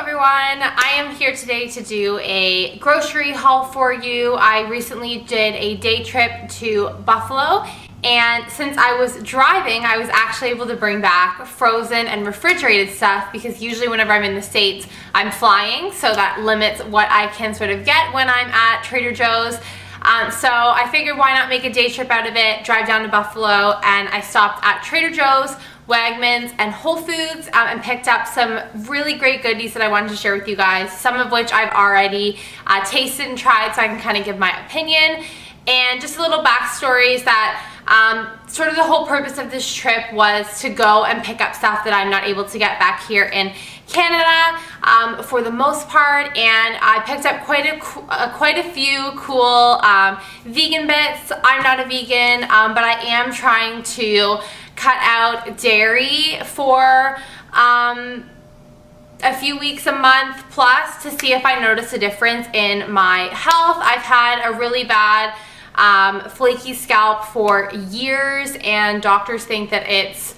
everyone, I am here today to do a grocery haul for you. I recently did a day trip to Buffalo, and since I was driving, I was actually able to bring back frozen and refrigerated stuff because usually whenever I'm in the States, I'm flying, so that limits what I can sort of get when I'm at Trader Joe's. So I figured why not make a day trip out of it, drive down to Buffalo, and I stopped at Trader Joe's, Wegmans, and Whole Foods and picked up some really great goodies that I wanted to share with you guys, some of which I've already tasted and tried so I can kind of give my opinion. And just a little backstory is that sort of the whole purpose of this trip was to go and pick up stuff that I'm not able to get back here in Canada for the most part, and I picked up quite a few cool vegan bits. I'm not a vegan, but I am trying to cut out dairy for a few weeks, a month plus, to see if I notice a difference in my health. I've had a really bad flaky scalp for years, and doctors think that it's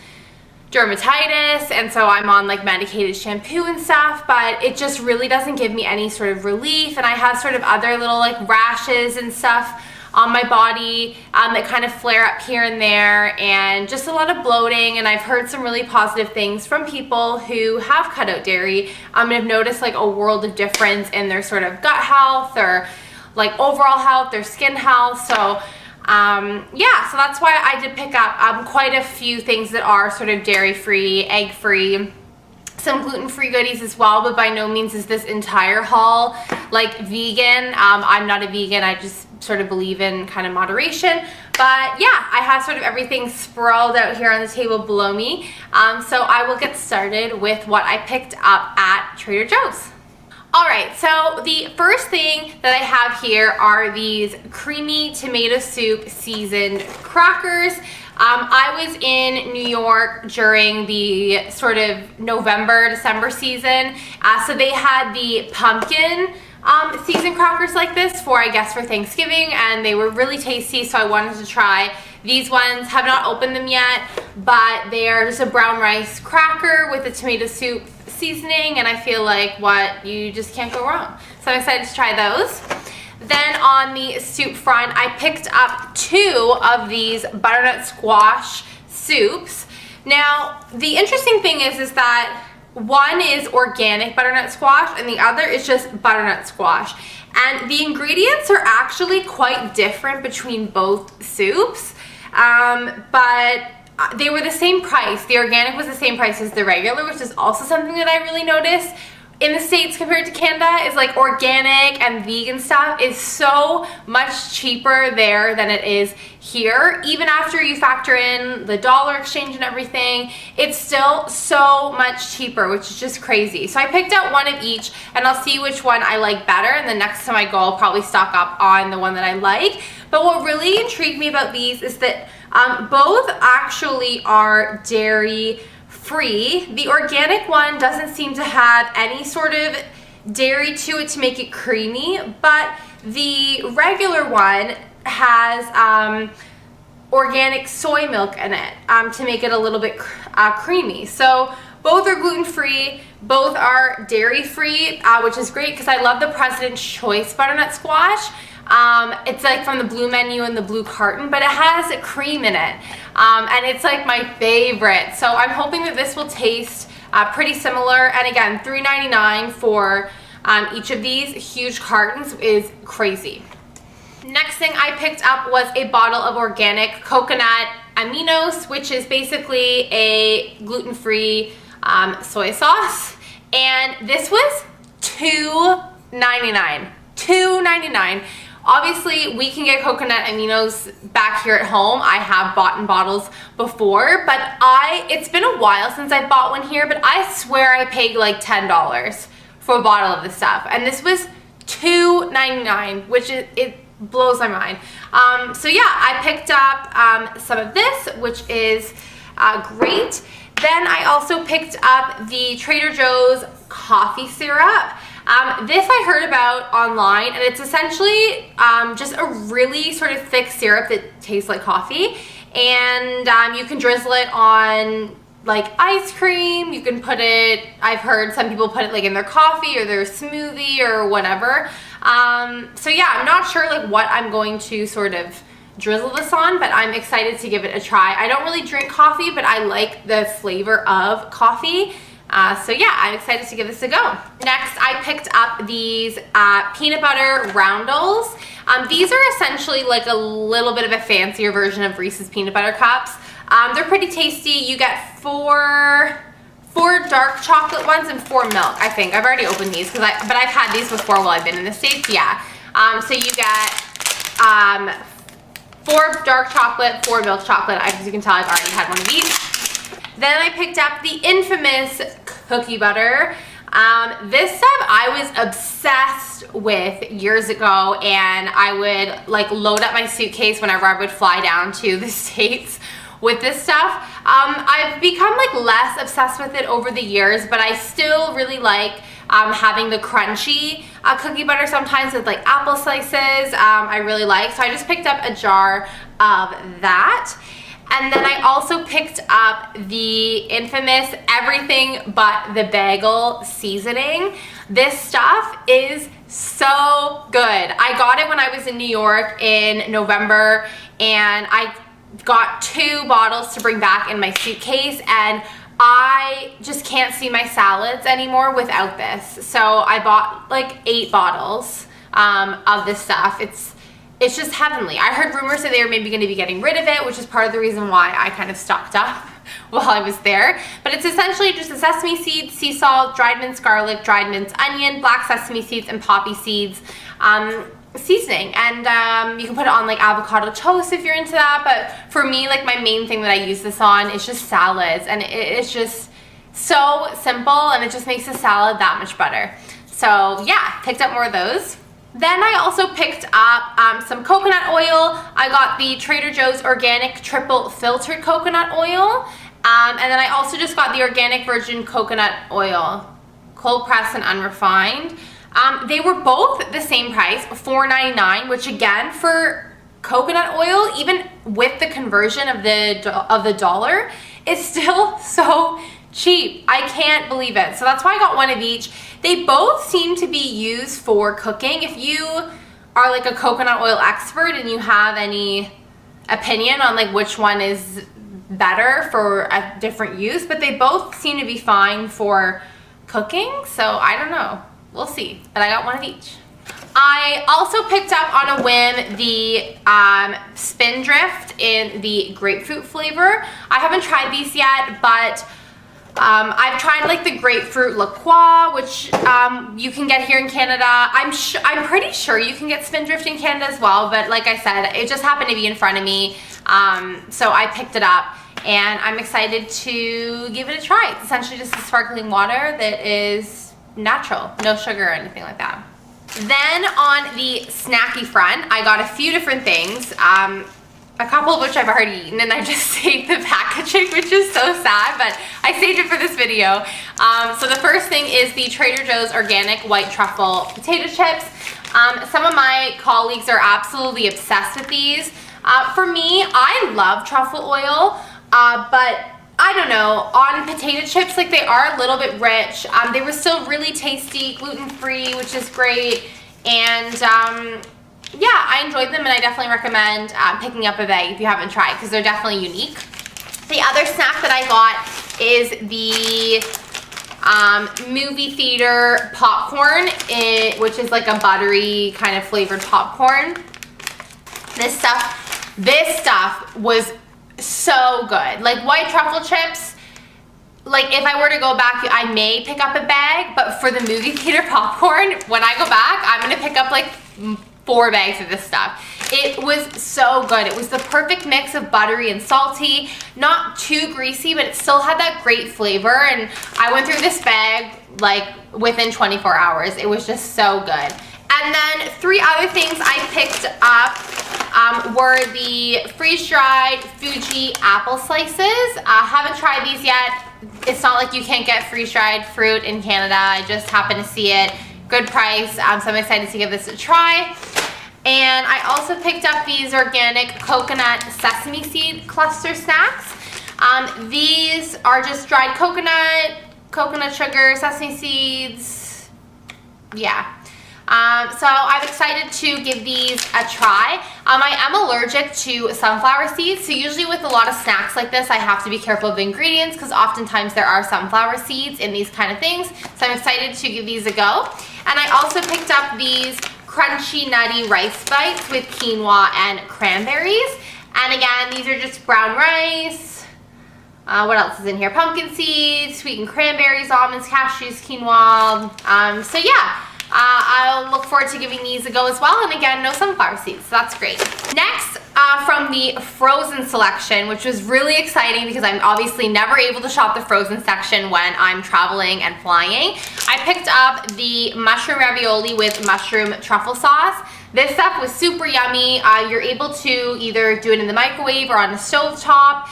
dermatitis, and so I'm on like medicated shampoo and stuff, but it just really doesn't give me any sort of relief. And I have sort of other little like rashes and stuff on my body that kind of flare up here and there, and just a lot of bloating. And I've heard some really positive things from people who have cut out dairy and have noticed like a world of difference in their sort of gut health or like overall health, their skin health. So yeah, so that's why I did pick up quite a few things that are sort of dairy-free, egg-free, some gluten-free goodies as well, but by no means is this entire haul like vegan. I'm not a vegan, I just sort of believe in kind of moderation. But yeah, I have sort of everything sprawled out here on the table below me. So I will get started with what I picked up at Trader Joe's. Alright, so the first thing that I have here are these creamy tomato soup seasoned crackers. I was in New York during the sort of November, December season, so they had the pumpkin seasoned crackers like this for, I guess, for Thanksgiving, and they were really tasty, so I wanted to try these ones. Have not opened them yet, but they are just a brown rice cracker with a tomato soup seasoning, and I feel like what you just can't go wrong. So I'm excited to try those. Then on the soup front, I picked up 2 of these butternut squash soups. Now, the interesting thing is that one is organic butternut squash and the other is just butternut squash. And the ingredients are actually quite different between both soups, but they were the same price. The organic was the same price as the regular, which is also something that I really noticed in the States compared to Canada, is like organic and vegan stuff is so much cheaper there than it is here. Even after you factor in the dollar exchange and everything, it's still so much cheaper, which is just crazy. So I picked out one of each, and I'll see which one I like better, and the next time I go, I'll probably stock up on the one that I like. But what really intrigued me about these is that both actually are dairy free. The organic one doesn't seem to have any sort of dairy to it to make it creamy, but the regular one has organic soy milk in it to make it a little bit creamy. So both are gluten-free, both are dairy-free, which is great because I love the President's Choice butternut squash. It's like from the blue menu and the blue carton, but it has a cream in it, and it's like my favorite. So I'm hoping that this will taste pretty similar. And again, $3.99 for each of these huge cartons is crazy. Next thing I picked up was a bottle of organic coconut aminos, which is basically a gluten-free soy sauce, and this was $2.99. $2.99. Obviously, we can get coconut aminos back here at home. I have bought in bottles before, but it's been a while since I bought one here, but I swear I paid like $10 for a bottle of this stuff, and this was $2.99, which it blows my mind. So yeah, I picked up some of this, which is great. Then I also picked up the Trader Joe's coffee syrup. This I heard about online, and it's essentially just a really sort of thick syrup that tastes like coffee, and you can drizzle it on like ice cream. You can put it, I've heard some people put it like in their coffee or their smoothie or whatever. So yeah, I'm not sure like what I'm going to sort of drizzle this on, but I'm excited to give it a try. I don't really drink coffee, but I like the flavor of coffee. So yeah, I'm excited to give this a go. Next, I picked up these peanut butter roundels. These are essentially like a little bit of a fancier version of Reese's peanut butter cups. They're pretty tasty. You get four dark chocolate ones and 4 milk, I think. I've already opened these, but I've had these before while I've been in the States, yeah. So you get 4 dark chocolate, 4 milk chocolate. As you can tell, I've already had one of these. Then I picked up the infamous cookie butter. This stuff I was obsessed with years ago, and I would like load up my suitcase whenever I would fly down to the States with this stuff. I've become like less obsessed with it over the years, but I still really like having the crunchy cookie butter sometimes with like apple slices. I really like, so I just picked up a jar of that. And then I also picked up the infamous everything but the bagel seasoning. This stuff is so good. I got it when I was in New York in November, and I got 2 bottles to bring back in my suitcase, and I just can't see my salads anymore without this. So I bought like 8 bottles of this stuff. It's just heavenly. I heard rumors that they were maybe going to be getting rid of it, which is part of the reason why I kind of stocked up while I was there. But it's essentially just a sesame seed, sea salt, dried minced garlic, dried minced onion, black sesame seeds, and poppy seeds seasoning. And you can put it on like avocado toast if you're into that. But for me, like my main thing that I use this on is just salads. And it's just so simple, and it just makes the salad that much better. So yeah, picked up more of those. Then I also picked up some coconut oil. I got the Trader Joe's organic triple filtered coconut oil. And then I also just got the organic virgin coconut oil, cold pressed and unrefined. They were both the same price, $4.99, which again for coconut oil, even with the conversion of the dollar, is still so cheap. I can't believe it. So that's why I got one of each. They both seem to be used for cooking. If you are like a coconut oil expert and you have any opinion on like which one is better for a different use, but they both seem to be fine for cooking. So I don't know. We'll see. But I got one of each. I also picked up on a whim the Spindrift in the grapefruit flavor. I haven't tried these yet, but I've tried like the grapefruit La Croix, which you can get here in Canada. I'm pretty sure you can get Spindrift in Canada as well, but like I said, it just happened to be in front of me, so I picked it up, and I'm excited to give it a try. It's essentially just a sparkling water that is natural, no sugar or anything like that. Then on the snacky front, I got a few different things. A couple of which I've already eaten, and I just saved the packaging, which is so sad, but I saved it for this video. So the first thing is the Trader Joe's organic white truffle potato chips. Some of my colleagues are absolutely obsessed with these. For me, I love truffle oil, but I don't know, on potato chips, like they are a little bit rich. They were still really tasty, gluten-free, which is great, and yeah, I enjoyed them, and I definitely recommend picking up a bag if you haven't tried, because they're definitely unique. The other snack that I got is the movie theater popcorn, which is like a buttery kind of flavored popcorn. This stuff was so good. Like white truffle chips, like if I were to go back, I may pick up a bag, but for the movie theater popcorn, when I go back, I'm gonna pick up like 4 bags of this stuff. It was so good. It was the perfect mix of buttery and salty, not too greasy, but it still had that great flavor, and I went through this bag like within 24 hours. It was just so good. And then 3 other things I picked up were the freeze-dried Fuji apple slices. I haven't tried these yet. It's not like you can't get freeze-dried fruit in Canada. I just happened to see it. Good price, so I'm excited to give this a try. And I also picked up these organic coconut sesame seed cluster snacks. These are just dried coconut sugar, sesame seeds. Yeah. So I'm excited to give these a try. I am allergic to sunflower seeds, so usually with a lot of snacks like this, I have to be careful of the ingredients because oftentimes there are sunflower seeds in these kind of things. So I'm excited to give these a go. And I also picked up these crunchy, nutty rice bites with quinoa and cranberries. And again, these are just brown rice. What else is in here? Pumpkin seeds, sweetened cranberries, almonds, cashews, quinoa. So yeah. I'll look forward to giving these a go as well, and again, no sunflower seeds, so that's great. Next, from the frozen selection, which was really exciting because I'm obviously never able to shop the frozen section when I'm traveling and flying. I picked up the mushroom ravioli with mushroom truffle sauce. This stuff was super yummy. You're able to either do it in the microwave or on the stove top.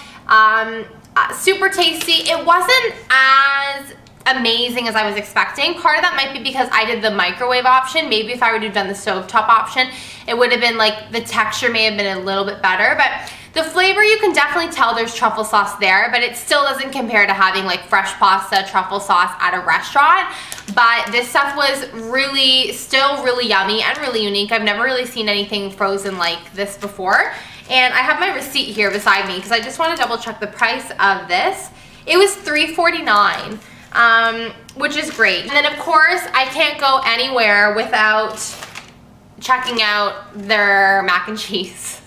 Super tasty. It wasn't as amazing as I was expecting. Part of that might be because I did the microwave option. Maybe if I would have done the stovetop option, it would have been like, the texture may have been a little bit better, but the flavor, you can definitely tell there's truffle sauce there, but it still doesn't compare to having like fresh pasta truffle sauce at a restaurant. But this stuff was still really yummy and really unique. I've never really seen anything frozen like this before. And I have my receipt here beside me because I just want to double check the price of this. It was $3.49. Which is great. And then of course I can't go anywhere without checking out their mac and cheese.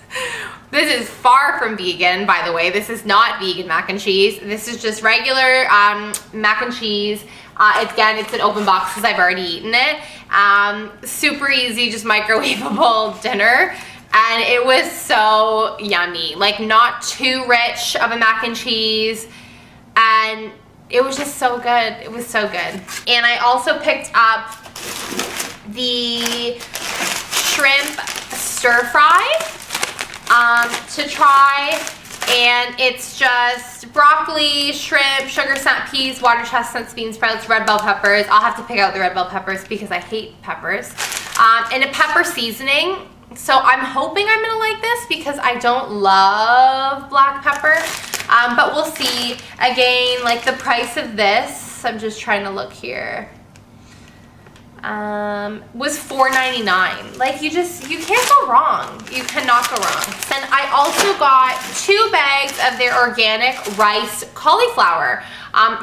This is far from vegan, by the way. This is not vegan mac and cheese. This is just regular mac and cheese. Again, it's an open box because I've already eaten it. Super easy, just microwavable dinner. And it was so yummy. Like, not too rich of a mac and cheese. And it was just so good. It was so good. And I also picked up the shrimp stir fry to try. And it's just broccoli, shrimp, sugar snap peas, water chestnuts, bean sprouts, red bell peppers. I'll have to pick out the red bell peppers because I hate peppers. And a pepper seasoning. So I'm hoping I'm gonna like this because I don't love black pepper. But we'll see. Again, like the price of this, I'm just trying to look here, was $4.99. Like, you can't go wrong. You cannot go wrong. And I also got 2 bags of their organic rice cauliflower,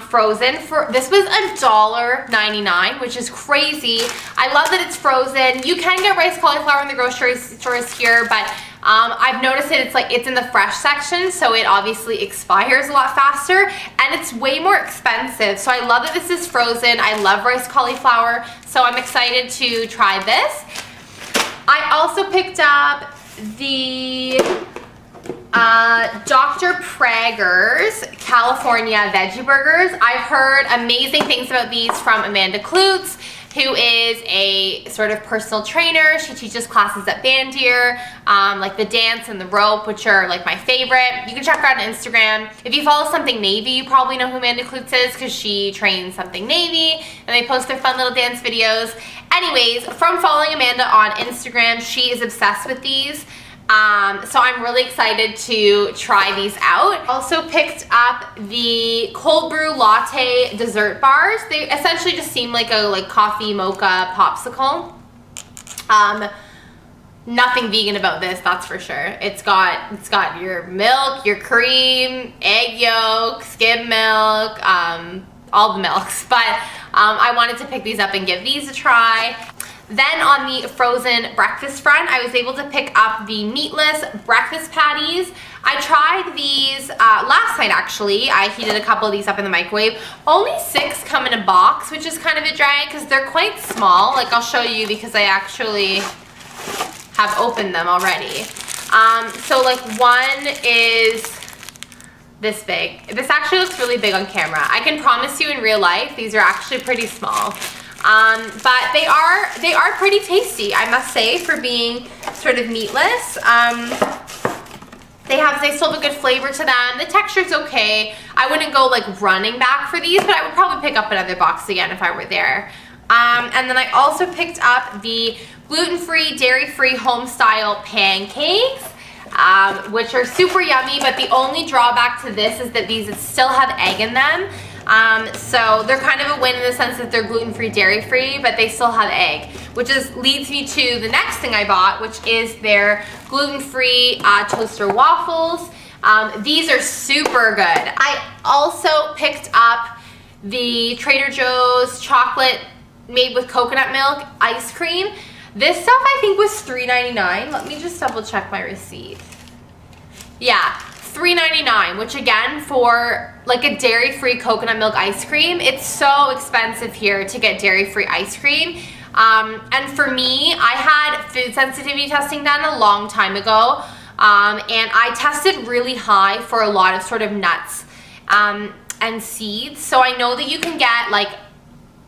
frozen. This was $1.99, which is crazy. I love that it's frozen. You can get rice cauliflower in the grocery stores here, but I've noticed it's in the fresh section, so it obviously expires a lot faster, and it's way more expensive. So I love that this is frozen. I love rice cauliflower, so I'm excited to try this. I also picked up the Dr. Prager's California Veggie Burgers. I've heard amazing things about these from Amanda Klutz, who is a sort of personal trainer. She teaches classes at Bandier, like the dance and the rope, which are like my favorite. You can check her out on Instagram. If you follow Something Navy, you probably know who Amanda Klutz is because she trains Something Navy, and they post their fun little dance videos. Anyways, from following Amanda on Instagram, she is obsessed with these. So I'm really excited to try these out. Also picked up the cold brew latte dessert bars. They essentially just seem like a coffee mocha popsicle. Nothing vegan about this, that's for sure. It's got your milk, your cream, egg yolk, skim milk, all the milks. But I wanted to pick these up and give these a try. Then on the frozen breakfast front, I was able to pick up the meatless breakfast patties. I tried these last night, actually. I heated a couple of these up in the microwave. Only 6 come in a box, which is kind of a drag because they're quite small. Like, I'll show you because I actually have opened them already. So like one is this big. This actually looks really big on camera. I can promise you in real life, these are actually pretty small. But they are pretty tasty, I must say, for being sort of meatless. They still have a good flavor to them. The texture's okay. I wouldn't go like running back for these, but I would probably pick up another box again if I were there. And then I also picked up the gluten-free, dairy-free home-style pancakes. which are super yummy, but the only drawback to this is that these still have egg in them. So they're kind of a win in the sense that they're gluten-free, dairy-free, but they still have egg, which leads me to the next thing I bought, which is their gluten-free toaster waffles. These are super good. I also picked up the Trader Joe's chocolate made with coconut milk ice cream. This stuff I think was $3.99. Let me just double check my receipt. Yeah, $3.99, which again, for like a dairy-free coconut milk ice cream, it's so expensive here to get dairy-free ice cream. And for me, I had food sensitivity testing done a long time ago, and I tested really high for a lot of sort of nuts and seeds. So I know that you can get like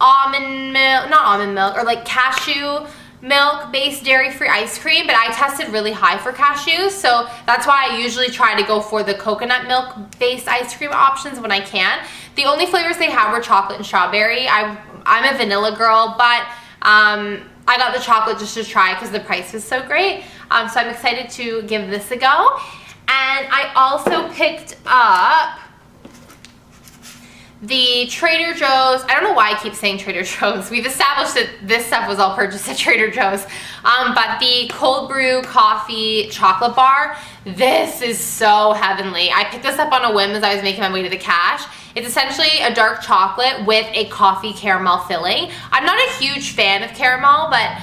almond milk, not almond milk, or like cashew milk-based dairy-free ice cream, but I tested really high for cashews, so that's why I usually try to go for the coconut milk-based ice cream options when I can. The only flavors they have were chocolate and strawberry. I'm a vanilla girl, but I got the chocolate just to try because the price was so great. So I'm excited to give this a go. And I also picked up the Trader Joe's. I don't know why I keep saying Trader Joe's. We've established that this stuff was all purchased at Trader Joe's. But the cold brew coffee chocolate bar, this is so heavenly. I picked this up on a whim as I was making my way to the cash. It's essentially a dark chocolate with a coffee caramel filling. I'm not a huge fan of caramel, but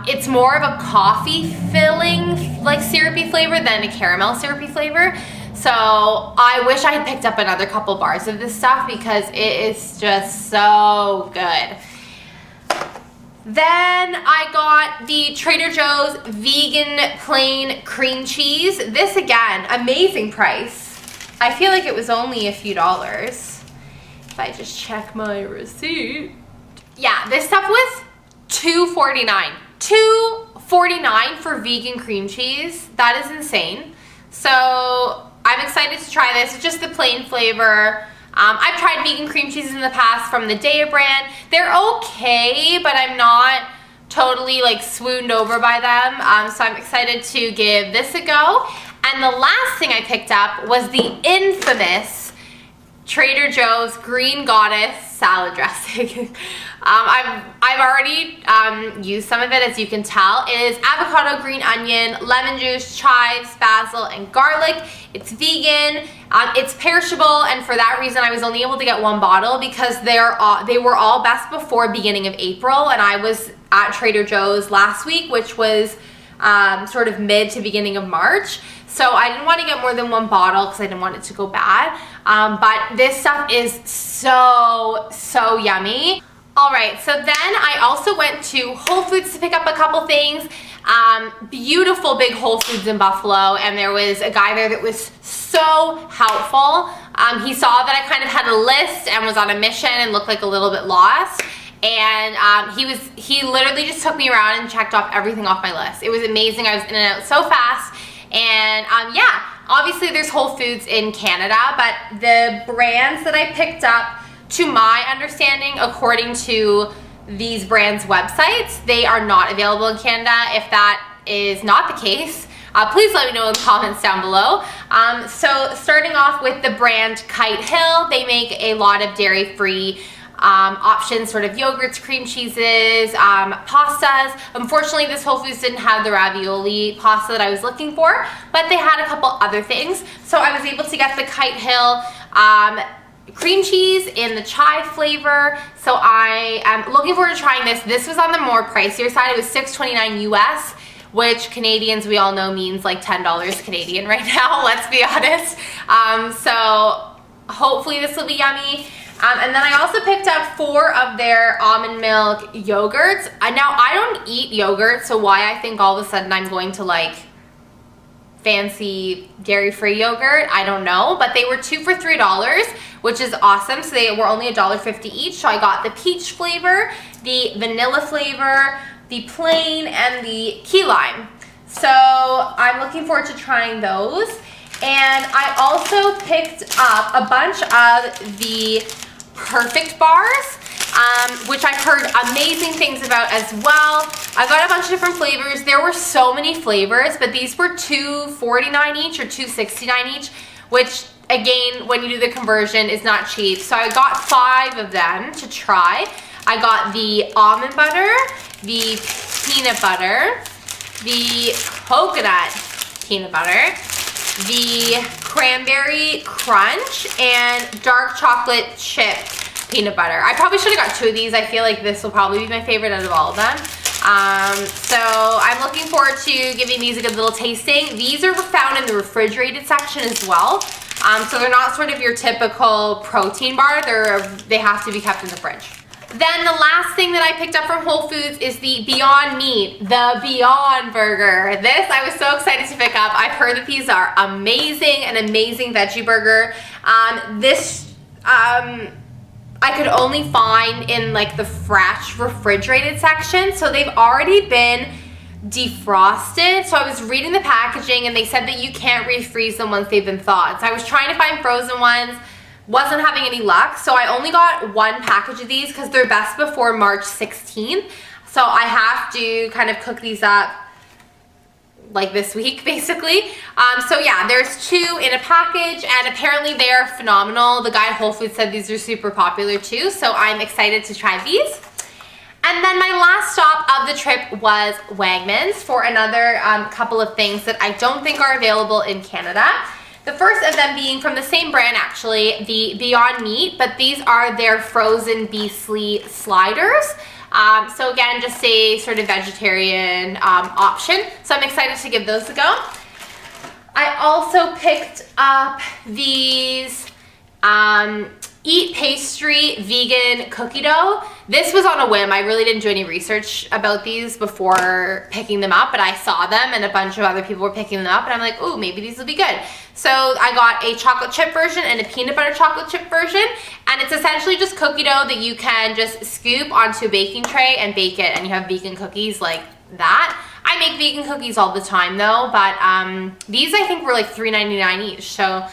it's more of a coffee filling, like syrupy flavor than a caramel syrupy flavor. So I wish I had picked up another couple bars of this stuff because it is just so good. Then I got the Trader Joe's vegan plain cream cheese. This again, amazing price. I feel like it was only a few dollars. If I just check my receipt. Yeah, this stuff was $2.49. $2.49 for vegan cream cheese. That is insane. So I'm excited to try this. It's just the plain flavor. I've tried vegan cream cheeses in the past from the Daiya brand. They're okay, but I'm not totally like swooned over by them. So I'm excited to give this a go. And the last thing I picked up was the infamous Trader Joe's Green Goddess salad dressing. I've already used some of it, as you can tell. It is avocado, green onion, lemon juice, chives, basil, and garlic. It's vegan. It's perishable, and for that reason, I was only able to get one bottle because they were all best before beginning of April, and I was at Trader Joe's last week, which was sort of mid to beginning of March. So I didn't want to get more than one bottle because I didn't want it to go bad. But this stuff is so yummy. All right, so then I also went to Whole Foods to pick up a couple things. Beautiful big Whole Foods in Buffalo, and there was a guy there that was so helpful. He saw that I kind of had a list and was on a mission and looked like a little bit lost. And he literally just took me around and checked off everything off my list. It was amazing. I was in and out so fast. And yeah, obviously there's Whole Foods in Canada, but the brands that I picked up, to my understanding, according to these brands' websites, they are not available in Canada. If that is not the case, please let me know in the comments down below. So starting off with the brand Kite Hill, they make a lot of dairy-free options, sort of yogurts, cream cheeses, pastas. Unfortunately, this Whole Foods didn't have the ravioli pasta that I was looking for, but they had a couple other things. So I was able to get the Kite Hill cream cheese in the chai flavor. So I am looking forward to trying this. This was on the more pricier side. It was $6.29 US, which Canadians, we all know, means like $10 Canadian right now, let's be honest. So hopefully this will be yummy. And then I also picked up 4 of their almond milk yogurts. Now, I don't eat yogurt, so why I think all of a sudden I'm going to like fancy dairy-free yogurt, I don't know. But they were 2 for $3, which is awesome. So they were only $1.50 each. So I got the peach flavor, the vanilla flavor, the plain, and the key lime. So I'm looking forward to trying those. And I also picked up a bunch of the Perfect bars. which I've heard amazing things about as well. I got a bunch of different flavors. There were so many flavors, but these were $2.49 each or $2.69 each, which again, when you do the conversion, is not cheap. So I got 5 of them to try. I got the almond butter, the peanut butter, the coconut peanut butter, the cranberry crunch, and dark chocolate chip peanut butter. I probably should have got 2 of these. I feel like this will probably be my favorite out of all of them. So I'm looking forward to giving these a good little tasting. These are found in the refrigerated section as well. So they're not sort of your typical protein bar. They have to be kept in the fridge. Then the last thing that I picked up from Whole Foods is the Beyond Meat, the Beyond Burger. This I was so excited to pick up. I've heard that these are amazing, an amazing veggie burger. I could only find in like the fresh refrigerated section. So they've already been defrosted. So I was reading the packaging and they said that you can't refreeze them once they've been thawed. So I was trying to find frozen ones, wasn't having any luck. So I only got 1 package of these because they're best before March 16th. So I have to kind of cook these up like this week basically. So yeah, there's 2 in a package and apparently they are phenomenal. The guy at Whole Foods said these are super popular too. So I'm excited to try these. And then my last stop of the trip was Wegmans for another couple of things that I don't think are available in Canada. The first of them being from the same brand actually, the Beyond Meat, but these are their frozen beastly sliders. So again, just a sort of vegetarian option. So I'm excited to give those a go. I also picked up these Eat Pastry vegan cookie dough. This was on a whim. I really didn't do any research about these before picking them up, but I saw them and a bunch of other people were picking them up and I'm like, ooh, maybe these will be good. So I got a chocolate chip version and a peanut butter chocolate chip version, and it's essentially just cookie dough that you can just scoop onto a baking tray and bake it, and you have vegan cookies like that. I make vegan cookies all the time though, but these I think were like $3.99 each. So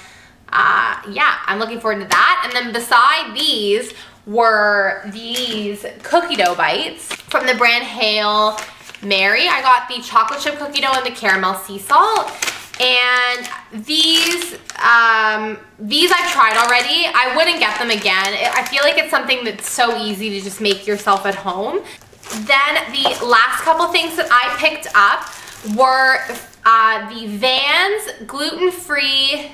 yeah, I'm looking forward to that. And then beside these were these cookie dough bites from the brand Hail Mary. I got the chocolate chip cookie dough and the caramel sea salt. And these I've tried already. I wouldn't get them again. I feel like it's something that's so easy to just make yourself at home. Then the last couple things that I picked up were the Vans gluten-free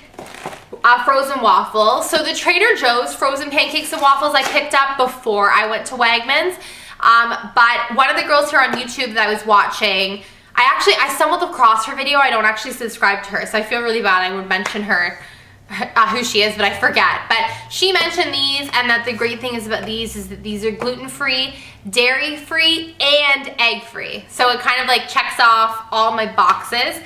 frozen waffles. So the Trader Joe's frozen pancakes and waffles I picked up before I went to Wegmans. But one of the girls here on YouTube that I was watching, I stumbled across her video. I don't actually subscribe to her, so I feel really bad. I would mention her, who she is, but I forget. But she mentioned these, and that the great thing is about these is that these are gluten-free, dairy-free, and egg-free. So it kind of like checks off all my boxes.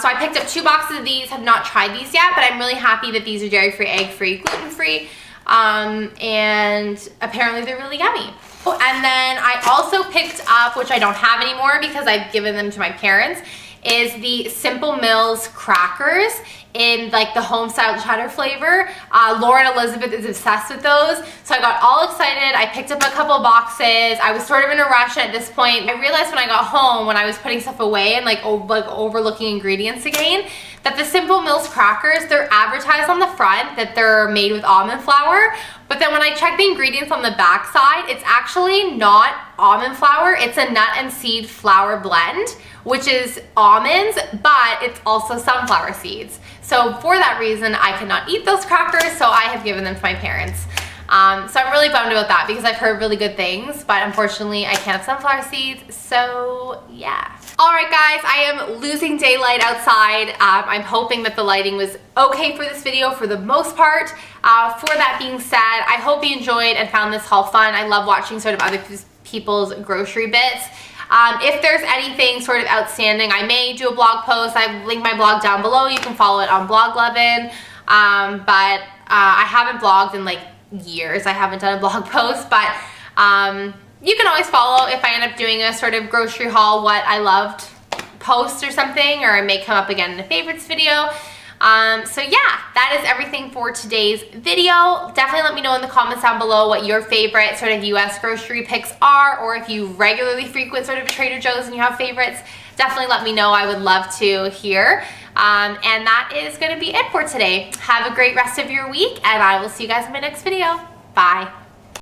So I picked up 2 boxes of these, have not tried these yet, but I'm really happy that these are dairy-free, egg-free, gluten-free, and apparently they're really yummy. And then I also picked up, which I don't have anymore because I've given them to my parents, is the Simple Mills crackers in like the home style cheddar flavor. Laura and Elizabeth is obsessed with those. So I got all excited. I picked up a couple boxes. I was sort of in a rush at this point. I realized when I got home, when I was putting stuff away and like overlooking ingredients again, that the Simple Mills crackers, they're advertised on the front that they're made with almond flour. But then when I check the ingredients on the back side, it's actually not almond flour. It's a nut and seed flour blend, which is almonds, but it's also sunflower seeds. So for that reason, I cannot eat those crackers, so I have given them to my parents. So I'm really bummed about that because I've heard really good things, but unfortunately I can't have sunflower seeds, so yeah. All right guys, I am losing daylight outside. I'm hoping that the lighting was okay for this video for the most part. For that being said, I hope you enjoyed and found this haul fun. I love watching sort of other people's grocery bits. If there's anything sort of outstanding, I may do a blog post. I've linked my blog down below. You can follow it on Bloglovin'. But I haven't blogged in like years. I haven't done a blog post, but you can always follow if I end up doing a sort of grocery haul, what I loved post or something, or it may come up again in a favorites video. So yeah, that is everything for today's video. Definitely let me know in the comments down below what your favorite sort of US grocery picks are, or if you regularly frequent sort of a Trader Joe's and you have favorites. Definitely let me know. I would love to hear. And that is going to be it for today. Have a great rest of your week, and I will see you guys in my next video. Bye.